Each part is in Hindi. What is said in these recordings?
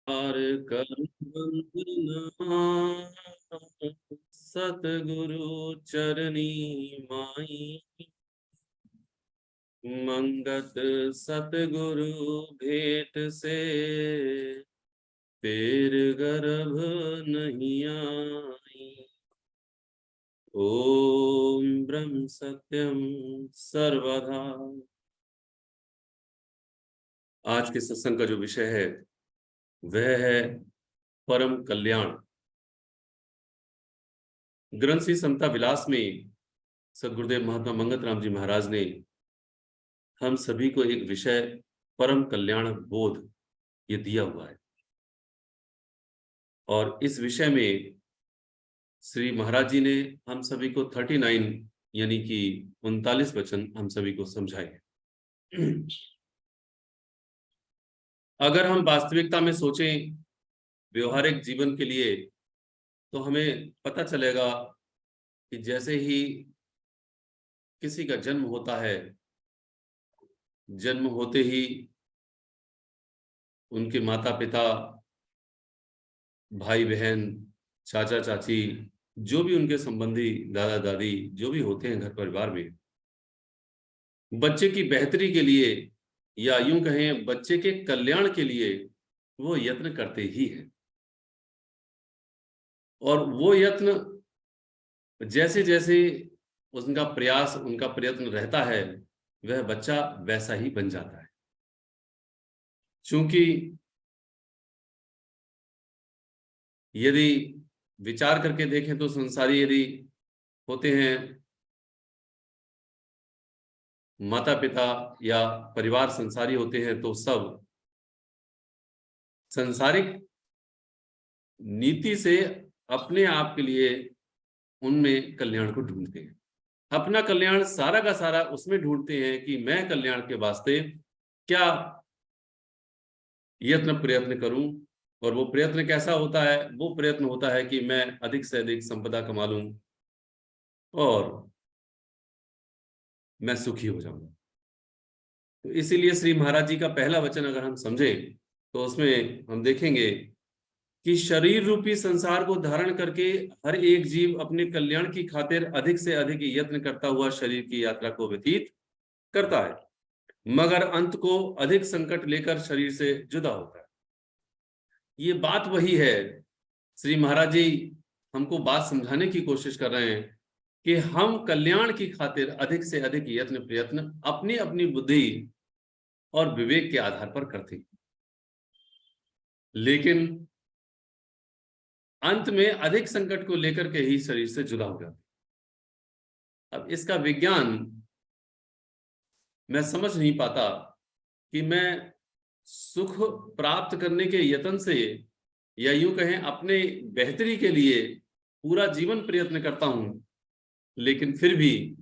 और कर वंदना सतगुरु चरनी माई। मंगत सतगुरु भेंट से तेर गर्भ नहीं आई। ओम ब्रह्म सत्यम सर्वधा। आज के सत्संग का जो विषय है वह है परम कल्याण। ग्रंथ श्री समता विलास में सद्गुरुदेव महात्मा मंगत राम जी महाराज ने हम सभी को एक विषय परम कल्याण बोध ये दिया हुआ है, और इस विषय में श्री महाराज जी ने हम सभी को 39 यानी कि 39 वचन हम सभी को समझाए। अगर हम वास्तविकता में सोचें व्यवहारिक जीवन के लिए, तो हमें पता चलेगा कि जैसे ही किसी का जन्म होता है, जन्म होते ही उनके माता पिता, भाई बहन, चाचा चाची, जो भी उनके संबंधी, दादा दादी, जो भी होते हैं घर परिवार में, बच्चे की बेहतरी के लिए या यूं कहें बच्चे के कल्याण के लिए वो यत्न करते ही हैं। और वो यत्न जैसे जैसे उनका प्रयास, उनका प्रयत्न रहता है, वह बच्चा वैसा ही बन जाता है। क्योंकि यदि विचार करके देखें तो संसारी यदि होते हैं, माता पिता या परिवार संसारी होते हैं, तो सब संसारिक नीति से अपने आप के लिए उनमें कल्याण को ढूंढते हैं। अपना कल्याण सारा का सारा उसमें ढूंढते हैं कि मैं कल्याण के वास्ते क्या यत्न प्रयत्न करूं। और वो प्रयत्न कैसा होता है? वो प्रयत्न होता है कि मैं अधिक से अधिक संपदा कमा लूं और मैं सुखी हो जाऊं। तो इसीलिए श्री महाराज जी का पहला वचन अगर हम समझें तो उसमें हम देखेंगे कि शरीर रूपी संसार को धारण करके हर एक जीव अपने कल्याण की खातिर अधिक से अधिक यत्न करता हुआ शरीर की यात्रा को व्यतीत करता है, मगर अंत को अधिक संकट लेकर शरीर से जुदा होता है। ये बात वही है। श्री महाराज जी हमको बात समझाने की कोशिश कर रहे हैं कि हम कल्याण की खातिर अधिक से अधिक यत्न प्रयत्न अपनी अपनी बुद्धि और विवेक के आधार पर करते हैं, लेकिन अंत में अधिक संकट को लेकर के ही शरीर से जुदा हो जाते। अब इसका विज्ञान मैं समझ नहीं पाता कि मैं सुख प्राप्त करने के यत्न से या यूं कहें अपने बेहतरी के लिए पूरा जीवन प्रयत्न करता हूं, लेकिन फिर भी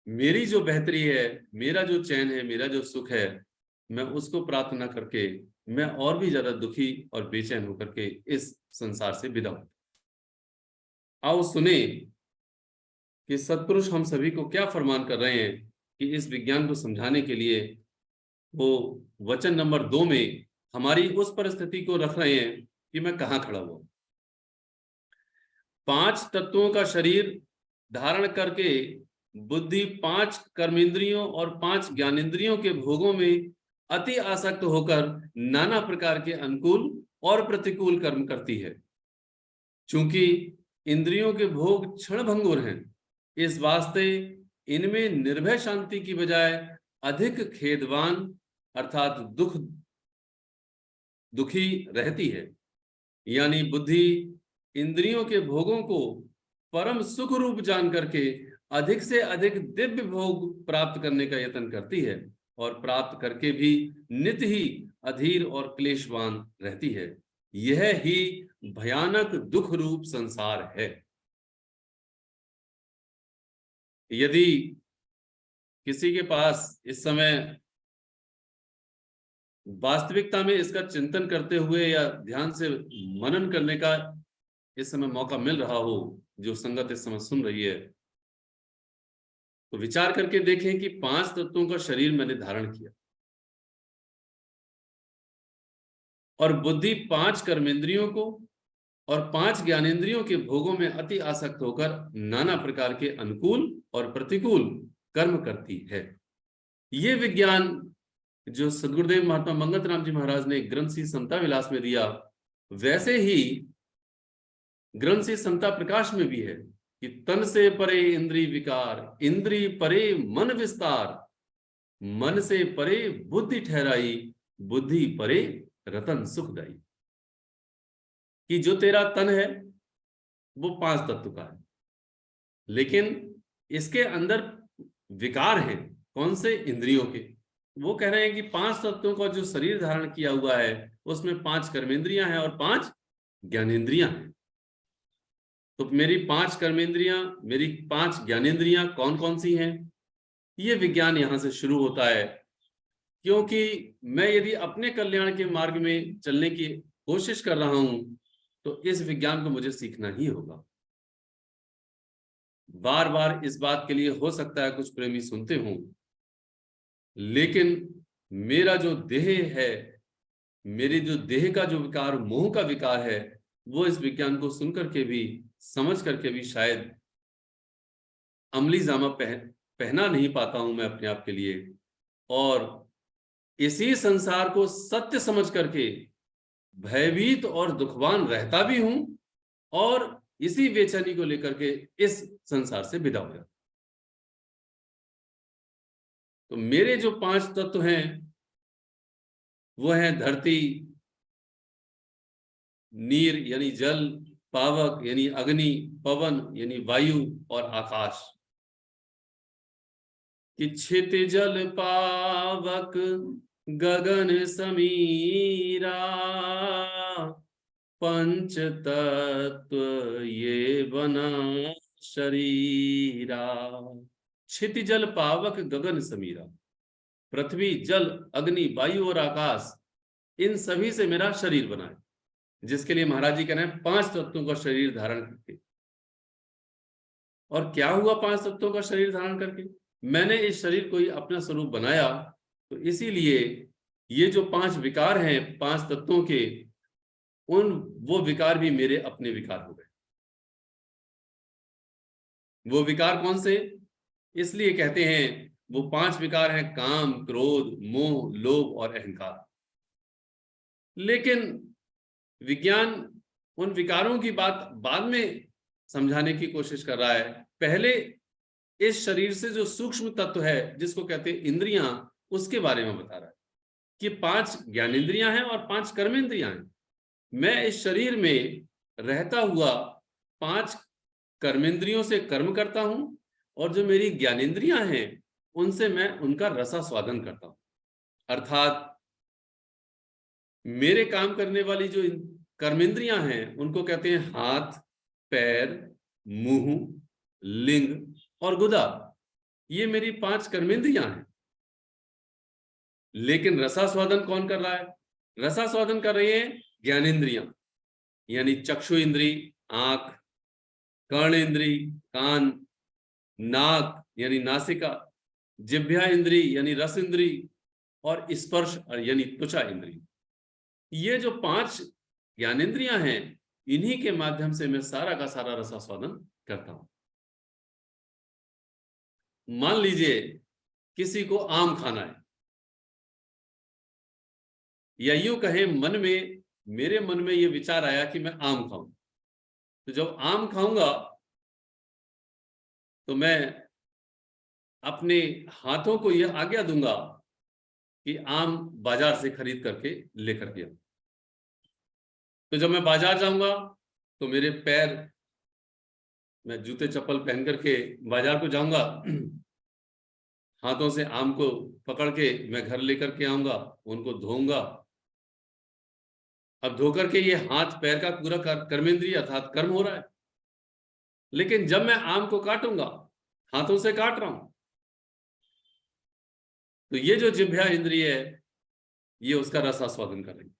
मेरी जो बेहतरी है, मेरा जो चैन है, मेरा जो सुख है, मैं उसको प्राप्त न करके मैं और भी ज्यादा दुखी और बेचैन होकर के इस संसार से विदा हूं। आओ सुने कि सत्पुरुष हम सभी को क्या फरमान कर रहे हैं कि इस विज्ञान को समझाने के लिए वो वचन नंबर 2 में हमारी उस परिस्थिति को रख रहे हैं कि मैं कहां खड़ा हुआ। 5 तत्वों का शरीर धारण करके बुद्धि 5 कर्मेंद्रियों और 5 ज्ञानेंद्रियों के भोगों में अति आसक्त होकर नाना प्रकार के अनुकूल और प्रतिकूल कर्म करती है। चूंकि इंद्रियों के भोग क्षण भंगुर हैं, इस वास्ते इनमें निर्भय शांति की बजाय अधिक खेदवान अर्थात दुखी रहती है। यानी बुद्धि इंद्रियों के भोगों को परम सुख रूप जान करके अधिक से अधिक दिव्य भोग प्राप्त करने का यत्न करती है, और प्राप्त करके भी नित ही अधीर और क्लेशवान रहती है। यह ही भयानक दुख रूप संसार है। यदि किसी के पास इस समय वास्तविकता में इसका चिंतन करते हुए या ध्यान से मनन करने का इस समय मौका मिल रहा हो, जो संगत इस समय सुन रही है, तो विचार करके देखें कि 5 तत्वों का शरीर मैंने धारण किया और बुद्धि 5 कर्मेंद्रियों को और 5 ज्ञानेंद्रियों के भोगों में अति आसक्त होकर नाना प्रकार के अनुकूल और प्रतिकूल कर्म करती है। ये विज्ञान जो सद्गुरुदेव महात्मा मंगत राम जी महाराज ने ग्रंथ श्री समता विलास में दिया, वैसे ही ग्रंथ श्री समता प्रकाश में भी है कि तन से परे इंद्रिय विकार, इंद्रिय परे मन विस्तार, मन से परे बुद्धि ठहराई, बुद्धि परे रतन सुखदाई। कि जो तेरा तन है वो 5 तत्व का है, लेकिन इसके अंदर विकार हैं। कौन से? इंद्रियों के। वो कह रहे हैं कि 5 तत्वों का जो शरीर धारण किया हुआ है उसमें 5 कर्मेंद्रियां हैं और 5 ज्ञानेंद्रियां हैं। तो मेरी 5 कर्मेंद्रियां, मेरी 5 ज्ञानेंद्रियां कौन कौन सी हैं? ये विज्ञान यहां से शुरू होता है, क्योंकि मैं यदि अपने कल्याण के मार्ग में चलने की कोशिश कर रहा हूं तो इस विज्ञान को मुझे सीखना ही होगा। बार बार इस बात के लिए हो सकता है कुछ प्रेमी सुनते हों, लेकिन मेरा जो देह है, मेरे जो देह का जो विकार, मोह का विकार है, वो इस विज्ञान को सुनकर के भी, समझ करके भी शायद अमली जामा पहना नहीं पाता हूं मैं अपने आप के लिए। और इसी संसार को सत्य समझ करके भयभीत और दुखवान रहता भी हूं, और इसी बेचैनी को लेकर के इस संसार से विदा हो जाता। तो मेरे जो 5 तत्व हैं वो हैं धरती, नीर यानी जल, पावक यानी अग्नि, पवन यानी वायु और आकाश। कि क्षितिजल पावक गगन समीरा, पंच तत्व ये बना शरीरा। क्षितिजल पावक गगन समीरा, पृथ्वी, जल, अग्नि, वायु और आकाश, इन सभी से मेरा शरीर बना है, जिसके लिए महाराज जी कह रहे हैं 5 तत्वों का शरीर धारण करके। और क्या हुआ 5 तत्वों का शरीर धारण करके? मैंने इस शरीर को ही अपना स्वरूप बनाया, तो इसीलिए ये जो 5 विकार हैं 5 तत्वों के, वो विकार भी मेरे अपने विकार हो गए। वो विकार कौन से? इसलिए कहते हैं वो 5 विकार हैं काम, क्रोध, मोह, लोभ और अहंकार। लेकिन विज्ञान उन विकारों की बात बाद में समझाने की कोशिश कर रहा है। पहले इस शरीर से जो सूक्ष्म तत्व है जिसको कहते हैं इंद्रियां, उसके बारे में बता रहा है कि 5 ज्ञानेंद्रियां हैं और 5 कर्मेंद्रियां हैं। मैं इस शरीर में रहता हुआ 5 कर्मेंद्रियों से कर्म करता हूं, और जो मेरी ज्ञानेंद्रियां हैं उनसे मैं उनका रसास्वादन करता हूं। अर्थात मेरे काम करने वाली जो कर्मेंद्रियां हैं उनको कहते हैं हाथ, पैर, मुंह, लिंग और गुदा। ये मेरी 5 कर्मेंद्रियां हैं। लेकिन रसास्वादन कौन कर रहा है? रसास्वादन कर रही है ज्ञानेंद्रियां, यानी चक्षु इंद्री, आंख, कर्ण इंद्री, कान, नाक यानी नासिका, जिह्वा इंद्री यानी रस इंद्री, और स्पर्श यानी त्वचा इंद्री। ये जो 5 ज्ञानेंद्रियां हैं, इन्हीं के माध्यम से मैं सारा का सारा रसास्वादन करता हूं। मान लीजिए किसी को आम खाना है, या यूं कहें मेरे मन में ये विचार आया कि मैं आम खाऊं। तो जब आम खाऊंगा तो मैं अपने हाथों को यह आज्ञा दूंगा कि आम बाजार से खरीद करके लेकर के आऊं। तो जब मैं बाजार जाऊंगा तो मेरे पैर, मैं जूते चप्पल पहन करके बाजार को जाऊंगा, हाथों से आम को पकड़ के मैं घर लेकर के आऊंगा, उनको धोऊंगा। अब धो करके ये हाथ पैर का पूरा कर्मेंद्रिय अर्थात कर्म हो रहा है। लेकिन जब मैं आम को काटूंगा, हाथों से काट रहा हूं, तो ये जो जिह्वा इंद्रिय है ये उसका रसास्वादन कर रही है।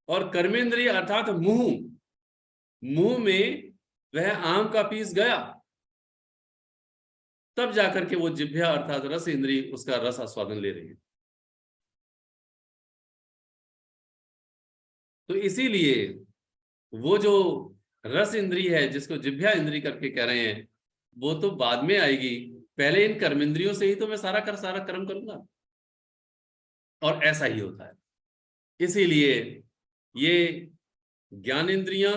और कर्मेंद्रिय अर्थात मुंह में वह आम का पीस गया, तब जाकर के वो जिह्वा अर्थात रस इंद्रिय उसका रस आस्वादन ले रही है। तो इसीलिए वो जो रस इंद्री है, जिसको जिह्वा इंद्री करके कह रहे हैं, वो तो बाद में आएगी। पहले इन कर्म इंद्रियों से ही तो मैं सारा कर्म करूंगा। और ऐसा ही होता है। इसीलिए ये ज्ञानेंद्रियां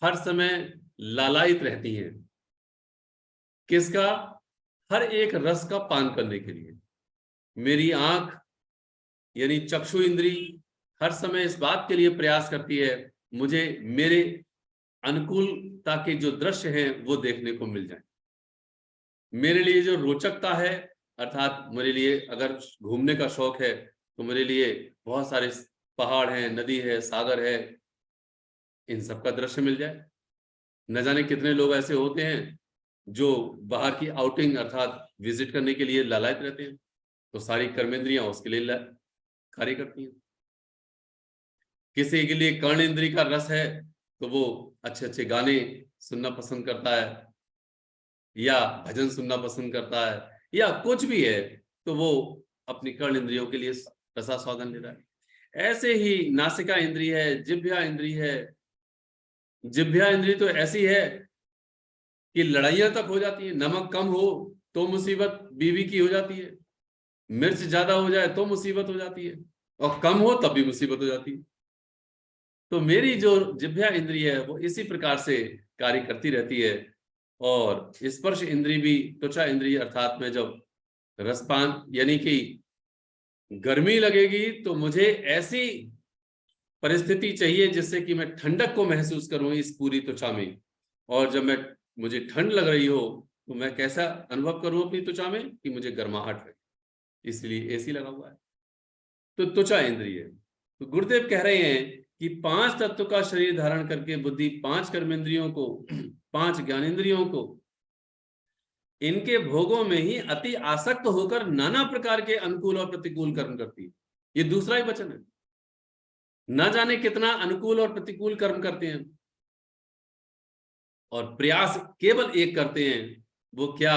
हर समय लालायित रहती हैं। किसका? हर एक रस का पान करने के लिए। मेरी आंख यानी चक्षु इंद्री हर समय इस बात के लिए प्रयास करती है, मुझे मेरे अनुकूलता के जो दृश्य हैं वो देखने को मिल जाए। मेरे लिए जो रोचकता है, अर्थात मेरे लिए अगर घूमने का शौक है तो मेरे लिए बहुत सारे पहाड़ हैं, नदी है, सागर है, इन सब का दृश्य मिल जाए। न जाने कितने लोग ऐसे होते हैं जो बाहर की आउटिंग अर्थात विजिट करने के लिए लालायित रहते हैं, तो सारी कर्मेंद्रियां उसके लिए कार्य करती हैं। किसी के लिए कर्ण इंद्री का रस है तो वो अच्छे अच्छे गाने सुनना पसंद करता है, या भजन सुनना पसंद करता है, या कुछ भी है, तो वो अपनी कर्ण इंद्रियों के लिए रसास्वादन ले रहा है। ऐसे ही नासिका इंद्री है, जिह्वा इंद्री है। जिह्वा इंद्री तो ऐसी है कि लड़ाइयां तक हो जाती है। नमक कम हो तो मुसीबत बीवी की हो जाती है, मिर्च ज्यादा हो जाए तो मुसीबत हो जाती है, और कम हो तब भी मुसीबत हो जाती है। तो मेरी जो जिह्वा इंद्री है वो इसी प्रकार से कार्य करती रहती है। और स्पर्श इंद्री भी, त्वचा इंद्री, अर्थात में जब रसपान यानी कि गर्मी लगेगी तो मुझे ऐसी परिस्थिति चाहिए जिससे कि मैं ठंडक को महसूस करूं इस पूरी त्वचा में। और जब मुझे ठंड लग रही हो तो मैं कैसा अनुभव करूं अपनी त्वचा में कि मुझे गर्माहट लगे, इसलिए एसी लगा हुआ है। तो त्वचा इंद्रिय। तो गुरुदेव कह रहे हैं कि 5 तत्व का शरीर धारण करके बुद्धि 5 कर्मेंद्रियों को 5 ज्ञानेंद्रियों को इनके भोगों में ही अति आसक्त होकर नाना प्रकार के अनुकूल और प्रतिकूल कर्म करती है। ये दूसरा ही वचन है। न जाने कितना अनुकूल और प्रतिकूल कर्म करते हैं, और प्रयास केवल एक करते हैं, वो क्या?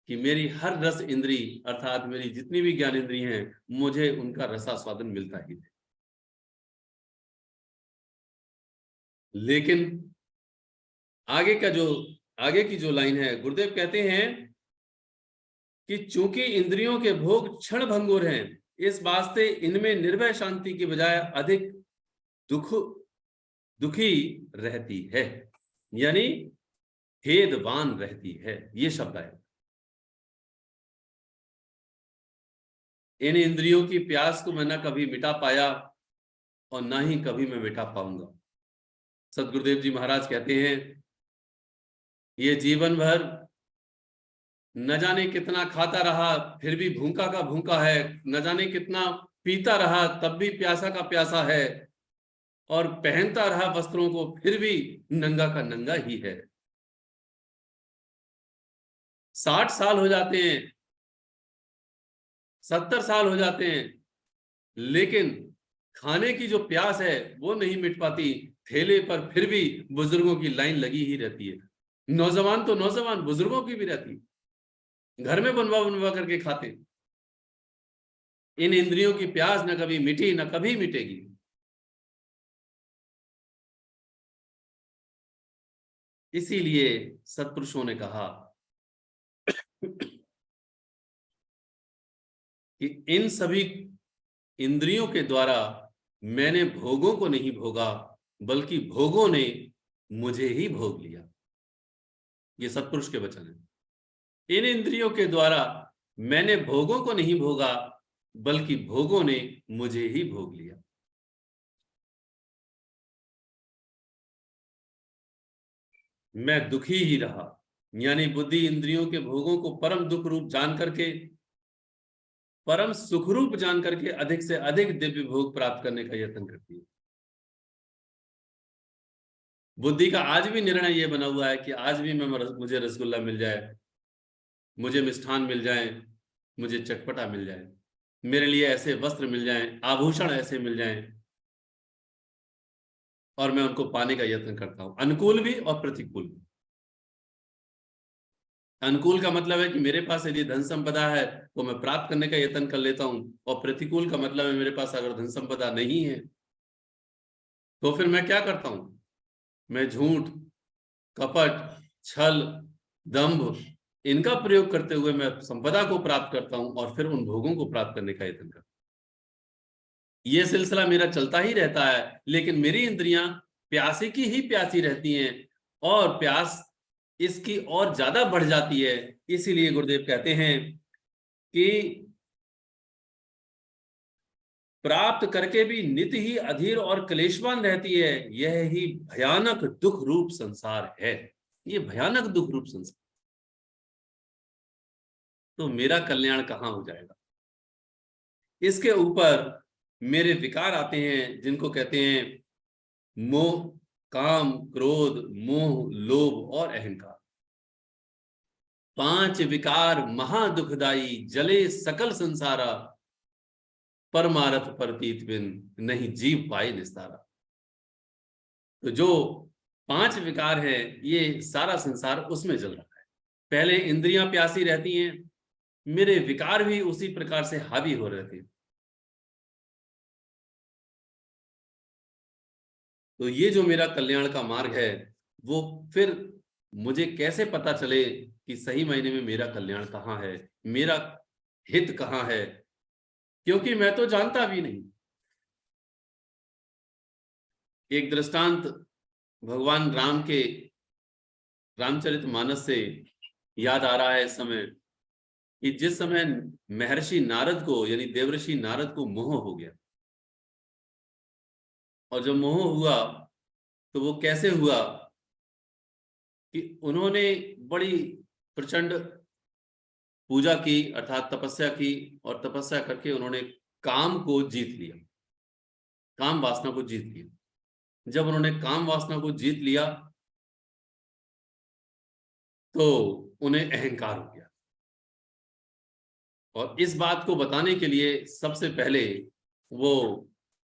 कि मेरी हर रस इंद्री अर्थात मेरी जितनी भी ज्ञान इंद्री हैं, मुझे उनका रसास्वादन मिलता ही है। लेकिन आगे की जो लाइन है, गुरुदेव कहते हैं कि चूंकि इंद्रियों के भोग क्षण भंगुर हैं, इस वास्ते इनमें निर्भय शांति की बजाय अधिक दुखी रहती है, यानी खेदवान रहती है। ये शब्द है। इन इंद्रियों की प्यास को मैं न कभी मिटा पाया और ना ही कभी मैं मिटा पाऊंगा। सदगुरुदेव जी महाराज कहते हैं, ये जीवन भर न जाने कितना खाता रहा फिर भी भूखा का भूखा है, न जाने कितना पीता रहा तब भी प्यासा का प्यासा है, और पहनता रहा वस्त्रों को फिर भी नंगा का नंगा ही है। 60 साल हो जाते हैं, 70 साल हो जाते हैं, लेकिन खाने की जो प्यास है वो नहीं मिट पाती। ठेले पर फिर भी बुजुर्गों की लाइन लगी ही रहती है। नौजवान तो नौजवान, बुजुर्गों की भी रहती है। घर में बनवा बनवा करके खाते। इन इंद्रियों की प्यास न कभी मिटी न कभी मिटेगी। इसीलिए सत्पुरुषों ने कहा कि इन सभी इंद्रियों के द्वारा मैंने भोगों को नहीं भोगा, बल्कि भोगों ने मुझे ही भोग लिया। ये सत्पुरुष के वचन है। इन इंद्रियों के द्वारा मैंने भोगों को नहीं भोगा, बल्कि भोगों ने मुझे ही भोग लिया। मैं दुखी ही रहा, यानी बुद्धि इंद्रियों के भोगों को परम दुख रूप जान करके, परम सुख रूप जान करके अधिक से अधिक दिव्य भोग प्राप्त करने का यत्न करती है। बुद्धि का आज भी निर्णय यह बना हुआ है कि आज भी मुझे रसगुल्ला मिल जाए, मुझे मिष्ठान मिल जाए, मुझे चटपटा मिल जाए, मेरे लिए ऐसे वस्त्र मिल जाएं, आभूषण ऐसे मिल जाएं, और मैं उनको पाने का यत्न करता हूं, अनुकूल भी और प्रतिकूल भी। अनुकूल का मतलब है कि मेरे पास यदि धन संपदा है तो मैं प्राप्त करने का यत्न कर लेता हूं, और प्रतिकूल का मतलब है मेरे पास अगर धन संपदा नहीं है तो फिर मैं क्या करता हूं? मैं झूठ, कपट, छल, दंभ इनका प्रयोग करते हुए मैं संपदा को प्राप्त करता हूं और फिर उन भोगों को प्राप्त करने का यत्न करता हूं। ये सिलसिला मेरा चलता ही रहता है, लेकिन मेरी इंद्रियां प्यासी की ही प्यासी रहती हैं और प्यास इसकी और ज्यादा बढ़ जाती है। इसीलिए गुरुदेव कहते हैं कि प्राप्त करके भी नित्य ही अधीर और क्लेशवान रहती है। यह ही भयानक दुख रूप संसार है। ये भयानक दुख रूप संसार, तो मेरा कल्याण कहां हो जाएगा? इसके ऊपर मेरे विकार आते हैं, जिनको कहते हैं मोह, काम, क्रोध, मोह, लोभ और अहंकार। 5 विकार महादुखदाई, जले सकल संसारा, परमारथ परतीत बिन नहीं जीव पाए निस्तारा। तो जो 5 विकार है, ये सारा संसार उसमें जल रहा है। पहले इंद्रियां प्यासी रहती हैं, मेरे विकार भी उसी प्रकार से हावी हो रहे थे। तो ये जो मेरा कल्याण का मार्ग है, वो फिर मुझे कैसे पता चले कि सही मायने में मेरा कल्याण कहाँ है, मेरा हित कहाँ है? क्योंकि मैं तो जानता भी नहीं। एक दृष्टांत भगवान राम के रामचरितमानस से याद आ रहा है इस समय, कि जिस समय महर्षि नारद को, यानी देवर्षि नारद को मोह हो गया, और जब मोह हुआ तो वो कैसे हुआ कि उन्होंने बड़ी प्रचंड पूजा की, अर्थात तपस्या की, और तपस्या करके उन्होंने काम को जीत लिया, काम वासना को जीत लिया। जब उन्होंने काम वासना को जीत लिया तो उन्हें अहंकार हो गया, और इस बात को बताने के लिए सबसे पहले वो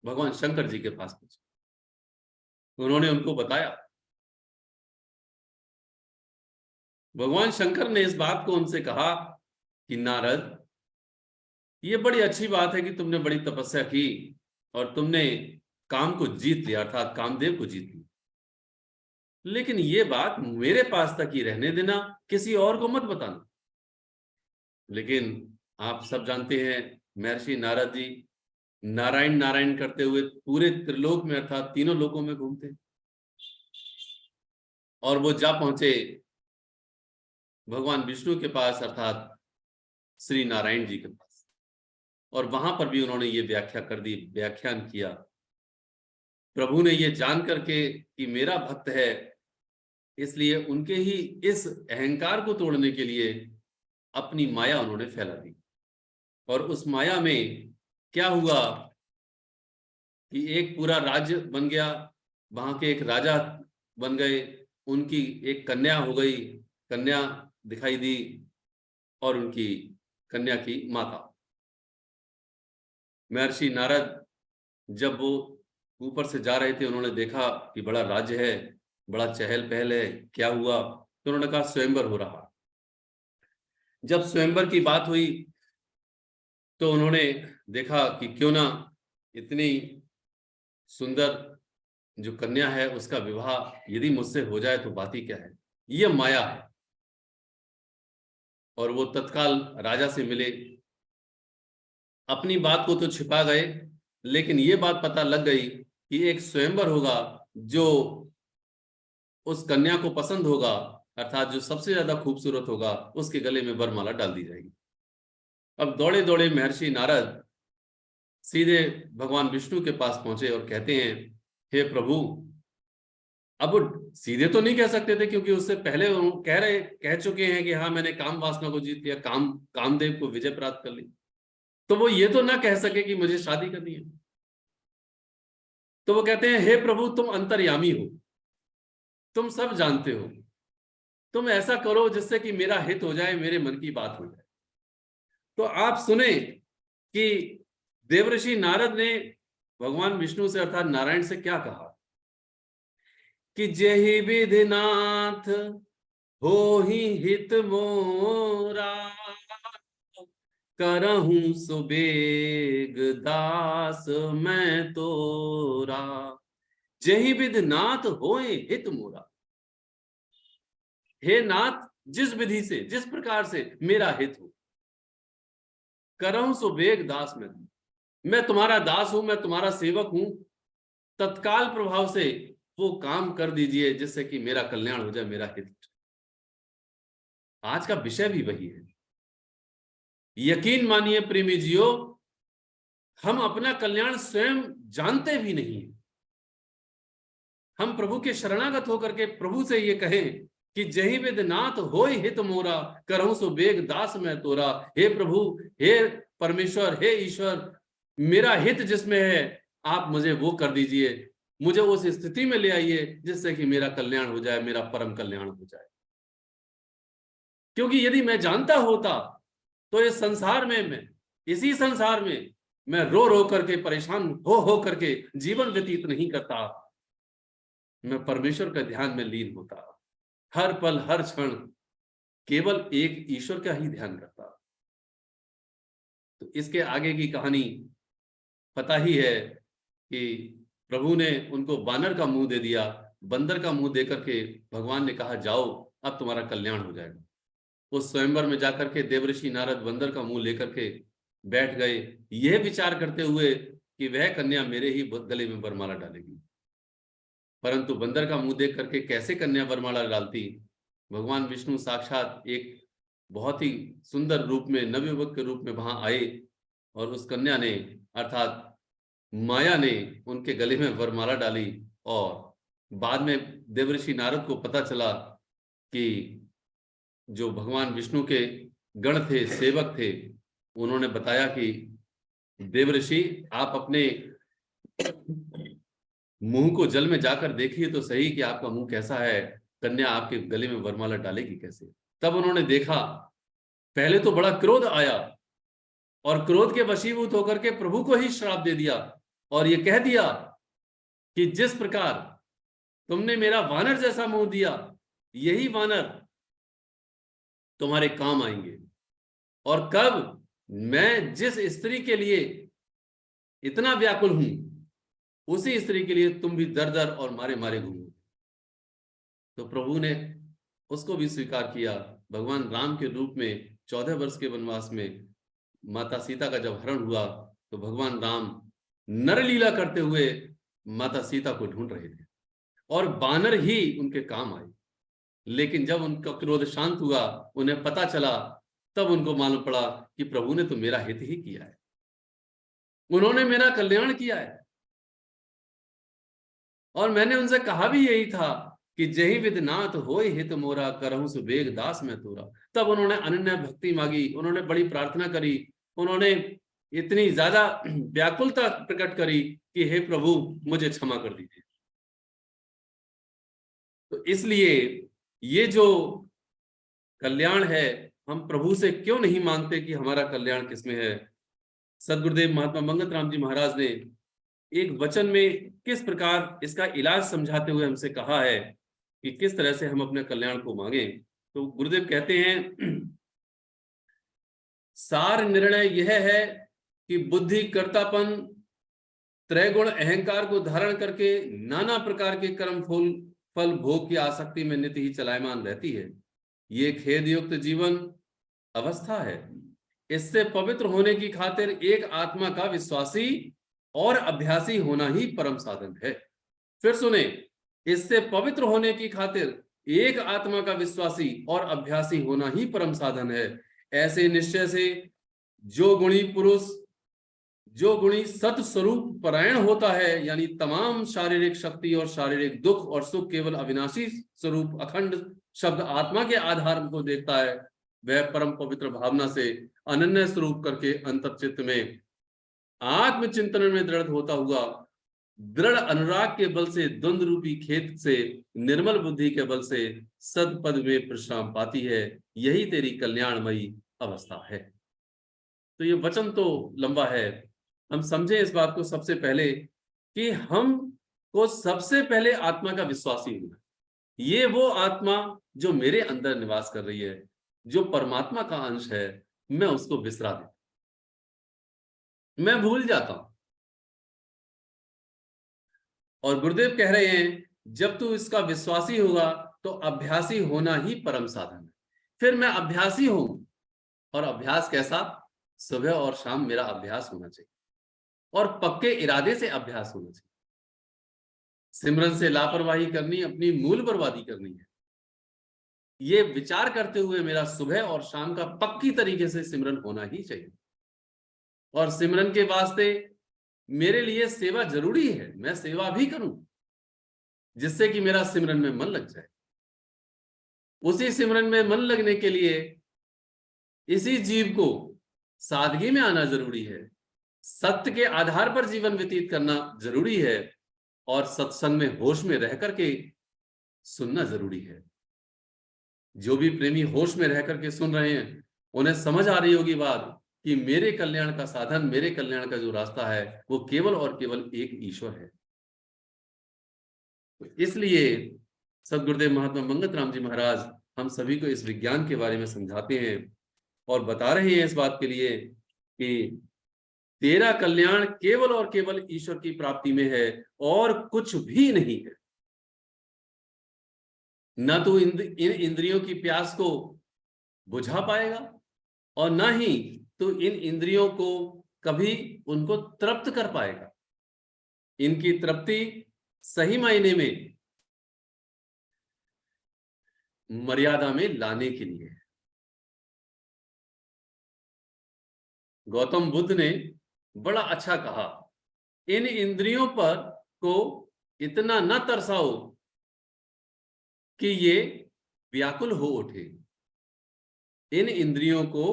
भगवान शंकर जी के पास पहुंचे। उन्होंने उनको बताया। भगवान शंकर ने इस बात को उनसे कहा कि नारद, ये बड़ी अच्छी बात है कि तुमने बड़ी तपस्या की और तुमने काम को जीत लिया, अर्थात कामदेव को जीत लिया, लेकिन ये बात मेरे पास तक ही रहने देना, किसी और को मत बताना। लेकिन आप सब जानते हैं, महर्षि नारद जी नारायण नारायण करते हुए पूरे त्रिलोक में, अर्थात तीनों लोकों में घूमते, और वो जा पहुंचे भगवान विष्णु के पास, अर्थात श्री नारायण जी के पास, और वहां पर भी उन्होंने ये व्याख्या कर दी, व्याख्यान किया। प्रभु ने ये जान करके कि मेरा भक्त है, इसलिए उनके ही इस अहंकार को तोड़ने के लिए अपनी माया उन्होंने फैला दी। और उस माया में क्या हुआ कि एक पूरा राज्य बन गया, वहां के एक राजा बन गए, उनकी एक कन्या हो गई, कन्या दिखाई दी, और उनकी कन्या की माता। महर्षि नारद जब वो ऊपर से जा रहे थे, उन्होंने देखा कि बड़ा राज्य है, बड़ा चहल पहल है, क्या हुआ? तो उन्होंने कहा स्वयंवर हो रहा। जब स्वयंवर की बात हुई तो उन्होंने देखा कि क्यों ना इतनी सुंदर जो कन्या है उसका विवाह यदि मुझसे हो जाए तो बात ही क्या है, ये माया है। और वो तत्काल राजा से मिले, अपनी बात को तो छिपा गए, लेकिन ये बात पता लग गई कि एक स्वयंवर होगा, जो उस कन्या को पसंद होगा, अर्थात जो सबसे ज्यादा खूबसूरत होगा, उसके गले में वरमाला डाल दी जाएगी। अब दौड़े दौड़े महर्षि नारद सीधे भगवान विष्णु के पास पहुंचे और कहते हैं, हे प्रभु। अब वो सीधे तो नहीं कह सकते थे, क्योंकि उससे पहले वो कह चुके हैं कि हाँ, मैंने काम वासना को जीत लिया, कामदेव को विजय प्राप्त कर ली। तो वो ये तो ना कह सके कि मुझे शादी करनी है। तो वो कहते हैं, हे प्रभु, तुम अंतर्यामी हो, तुम सब जानते हो, तुम ऐसा करो जिससे कि मेरा हित हो जाए, मेरे मन की बात हो जाए। तो आप सुने कि देवर्षि नारद ने भगवान विष्णु से, अर्थात नारायण से क्या कहा कि जेहि विधिनाथ हो ही हित मोरा, करहूं सुबेग दास मैं तोरा, जेहि विधि नाथ होए हित मोरा। हे नाथ, जिस विधि से, जिस प्रकार से मेरा हित हो, करहूं सो बेग दास मैं तुम्हारा दास हूं, मैं तुम्हारा सेवक हूं, तत्काल प्रभाव से वो काम कर दीजिए जिससे कि मेरा कल्याण हो जाए, मेरा हित। आज का विषय भी वही है। यकीन मानिए प्रेमी जियो, हम अपना कल्याण स्वयं जानते भी नहीं। हम प्रभु के शरणागत होकर के प्रभु से ये कहें कि जहि विद नाथ होय हित मोरा, करहूं सो बेग दास मैं तोरा। हे प्रभु, हे परमेश्वर, हे ईश्वर, मेरा हित जिसमें है आप मुझे वो कर दीजिए, मुझे उस स्थिति में ले आइए जिससे कि मेरा कल्याण हो जाए, मेरा परम कल्याण हो जाए। क्योंकि यदि मैं जानता होता तो इस संसार में, मैं इसी संसार में मैं रो रो करके, परेशान हो करके जीवन व्यतीत नहीं करता, मैं परमेश्वर का ध्यान में लीन होता, हर पल हर क्षण केवल एक ईश्वर का ही ध्यान करता। तो इसके आगे की कहानी पता ही है कि प्रभु ने उनको बानर का मुंह दे दिया, बंदर का मुंह देकर के भगवान ने कहा जाओ अब तुम्हारा कल्याण हो जाएगा। उस स्वयंवर में जाकर के देवऋषि नारद बंदर का मुंह लेकर के बैठ गए, यह विचार करते हुए कि वह कन्या मेरे ही गले में वरमाला डालेगी। परंतु बंदर का मुंह देख करके कैसे कन्या वरमाला डालती? भगवान विष्णु साक्षात एक बहुत ही सुंदर रूप में, नवयुवक के रूप में वहां आए और उस कन्या ने, अर्थात माया ने उनके गले में वरमाला डाली। और बाद में देवऋषि नारद को पता चला कि जो भगवान विष्णु के गण थे, सेवक थे, उन्होंने बताया कि देवऋषि आप अपने मुंह को जल में जाकर देखिए तो सही कि आपका मुंह कैसा है, कन्या आपके गले में वरमाला डालेगी कैसे। तब उन्होंने देखा, पहले तो बड़ा क्रोध आया और क्रोध के वशीभूत होकर के प्रभु को ही श्राप दे दिया और ये कह दिया कि जिस प्रकार तुमने मेरा वानर जैसा मुंह दिया, यही वानर तुम्हारे काम आएंगे। और कब मैं जिस स्त्री के लिए इतना व्याकुल हूं, उसी स्त्री के लिए तुम भी दर दर और मारे मारे घूमो। तो प्रभु ने उसको भी स्वीकार किया। भगवान राम के रूप में 14 वर्ष के वनवास में माता सीता का जब हरण हुआ तो भगवान राम नरलीला करते हुए माता सीता को ढूंढ रहे थे और बानर ही उनके काम आए। लेकिन जब उनका क्रोध शांत हुआ, उन्हें पता चला, तब उनको मालूम पड़ा कि प्रभु ने तो मेरा हित ही किया है, उन्होंने मेरा कल्याण किया है। और मैंने उनसे कहा भी यही था कि जही विद नाथ होय हित मोरा, करहूं सुबेग दास में तोरा। तब उन्होंने अनन्य भक्ति मांगी, उन्होंने बड़ी प्रार्थना करी, उन्होंने इतनी ज्यादा व्याकुलता प्रकट करी कि हे प्रभु मुझे क्षमा कर दीजिए। तो इसलिए ये जो कल्याण है, हम प्रभु से क्यों नहीं मांगते कि हमारा कल्याण किसमें है? सदगुरुदेव महात्मा मंगत राम जी महाराज ने एक वचन में किस प्रकार इसका इलाज समझाते हुए हमसे कहा है कि किस तरह से हम अपने कल्याण को मांगे। तो गुरुदेव कहते हैं, सार निर्णय यह है कि बुद्धि कर्तापन त्रैगुण अहंकार को धारण करके नाना प्रकार के कर्म फल भोग की आसक्ति में नित्य ही चलायमान रहती है। ये खेद युक्त जीवन अवस्था है। इससे पवित्र होने की खातिर एक आत्मा का विश्वासी और अभ्यासी होना ही परम साधन है। फिर सुने, इससे पवित्र होने की खातिर एक आत्मा का विश्वासी और अभ्यासी होना ही परम साधन है। ऐसे निश्चय से जो गुणी पुरुष, जो गुणी सत स्वरूप परायण होता है, यानी तमाम शारीरिक शक्ति और शारीरिक दुख और सुख केवल अविनाशी स्वरूप अखंड शब्द आत्मा के आधार को देखता है, वह परम पवित्र भावना से अनन्य स्वरूप करके अंतर्चित्त में आत्मचिंतन में दृढ़ होता हुआ, दृढ़ अनुराग के बल से, द्वंद्व रूपी खेत से, निर्मल बुद्धि के बल से सदपद में विश्राम पाती है। यही तेरी कल्याणमयी अवस्था है। तो ये वचन तो लंबा है, हम समझे इस बात को सबसे पहले कि हम को सबसे पहले आत्मा का विश्वासी होना। ये वो आत्मा जो मेरे अंदर निवास कर रही है, जो परमात्मा का अंश है, मैं उसको बिसरा देता, मैं भूल जाता हूं। और गुरुदेव कह रहे हैं जब तू इसका विश्वासी होगा तो अभ्यासी होना ही परम साधन है। फिर मैं अभ्यासी हूं, और अभ्यास कैसा? सुबह और शाम मेरा अभ्यास होना चाहिए, और पक्के इरादे से अभ्यास होना चाहिए। सिमरन से लापरवाही करनी अपनी मूल बर्बादी करनी है, ये विचार करते हुए मेरा सुबह और शाम का पक्की तरीके से सिमरन होना ही चाहिए। और सिमरन के वास्ते मेरे लिए सेवा जरूरी है, मैं सेवा भी करूं जिससे कि मेरा सिमरन में मन लग जाए। उसी सिमरन में मन लगने के लिए इसी जीव को सादगी में आना जरूरी है, सत्य के आधार पर जीवन व्यतीत करना जरूरी है, और सत्संग में होश में रह करके सुनना जरूरी है। जो भी प्रेमी होश में रह करके सुन रहे हैं उन्हें समझ आ रही होगी बात कि मेरे कल्याण का साधन, मेरे कल्याण का जो रास्ता है वो केवल और केवल एक ईश्वर है। तो इसलिए सद्गुरुदेव महात्मा मंगत राम जी महाराज हम सभी को इस विज्ञान के बारे में समझाते हैं और बता रहे हैं इस बात के लिए कि तेरा कल्याण केवल और केवल ईश्वर की प्राप्ति में है और कुछ भी नहीं है। न तो इन इंद्रियों की प्यास को बुझा पाएगा और न ही तो इन इंद्रियों को कभी उनको तृप्त कर पाएगा। इनकी तृप्ति सही मायने में मर्यादा में लाने के लिए। गौतम बुद्ध ने बड़ा अच्छा कहा, इन इंद्रियों पर को इतना न तरसाओ कि ये व्याकुल हो उठे। इन इंद्रियों को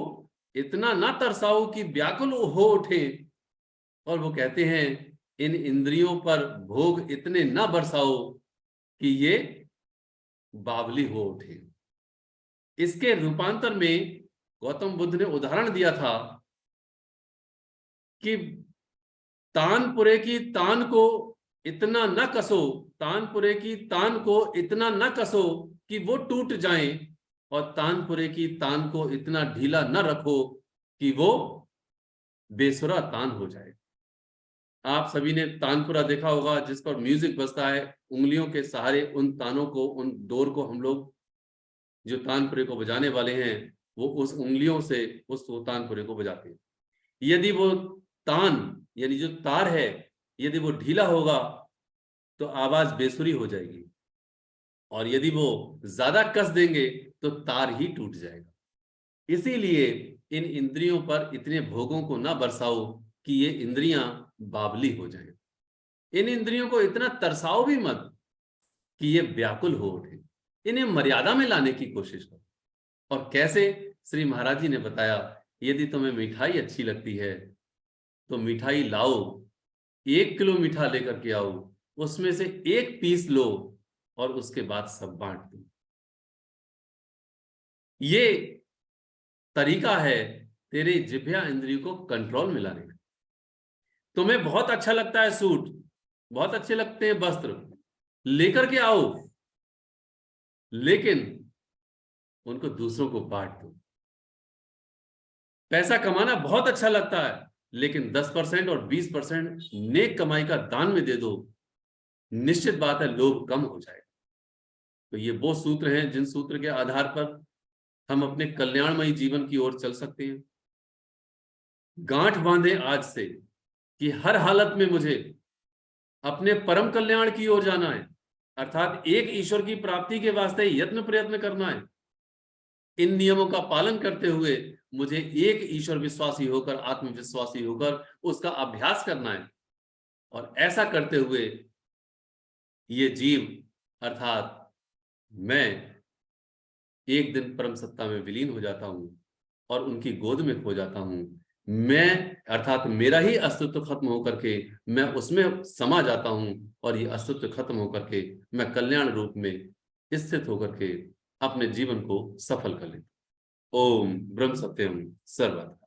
इतना ना तरसाओ कि व्याकुल हो उठे। और वो कहते हैं इन इंद्रियों पर भोग इतने ना बरसाओ कि ये बावली हो उठे। इसके रूपांतर में गौतम बुद्ध ने उदाहरण दिया था कि तानपुरे की तान को इतना न कसो, तानपुरे की तान को इतना न कसो कि वो टूट जाए, और तानपुरे की तान को इतना ढीला न रखो कि वो बेसुरा तान हो जाए। आप सभी ने तानपुरा देखा होगा जिस पर म्यूजिक बजता है, उंगलियों के सहारे उन तानों को, उन डोर को हम लोग जो तानपुरे को बजाने वाले हैं वो उस उंगलियों से उस तानपुरे को बजाते हैं। यदि वो तान यानी जो तार है यदि वो ढीला होगा तो आवाज बेसुरी हो जाएगी, और यदि वो ज्यादा कस देंगे तो तार ही टूट जाएगा। इसीलिए इन इंद्रियों पर इतने भोगों को ना बरसाओ कि ये इंद्रियां बावली हो जाएं। इन इंद्रियों को इतना तरसाओ भी मत कि ये व्याकुल हो उठे। इन्हें मर्यादा में लाने की कोशिश करो। और कैसे? श्री महाराज जी ने बताया, यदि तुम्हें मिठाई अच्छी लगती है तो मिठाई लाओ, 1 किलो मीठा लेकर के आओ, उसमें से 1 पीस लो और उसके बाद सब बांट दो। ये तरीका है तेरे जिह्वा इंद्रियों को कंट्रोल में लाने का। तुम्हें बहुत अच्छा लगता है सूट, बहुत अच्छे लगते हैं वस्त्र, लेकर के आओ, लेकिन उनको दूसरों को बांट दो। पैसा कमाना बहुत अच्छा लगता है, लेकिन 10% और 20% नेक कमाई का दान में दे दो। निश्चित बात है लोभ कम हो जाएगा। तो ये वो सूत्र हैं जिन सूत्र के आधार पर हम अपने कल्याणमयी जीवन की ओर चल सकते हैं। गांठ बांधे आज से कि हर हालत में मुझे अपने परम कल्याण की ओर जाना है, अर्थात एक ईश्वर की प्राप्ति के वास्ते यत्न प्रयत्न करना है। इन नियमों का पालन करते हुए मुझे एक ईश्वर विश्वासी होकर, आत्मविश्वासी होकर उसका अभ्यास करना है। और ऐसा करते हुए ये जीव अर्थात मैं एक दिन परम सत्ता में विलीन हो जाता हूं और उनकी गोद में खो जाता हूं। मैं अर्थात मेरा ही अस्तित्व खत्म होकर के मैं उसमें समा जाता हूं, और ये अस्तित्व खत्म होकर के मैं कल्याण रूप में स्थित होकर के अपने जीवन को सफल कर लेता हूं। ओम ब्रह्म सत्यम सर्वदा।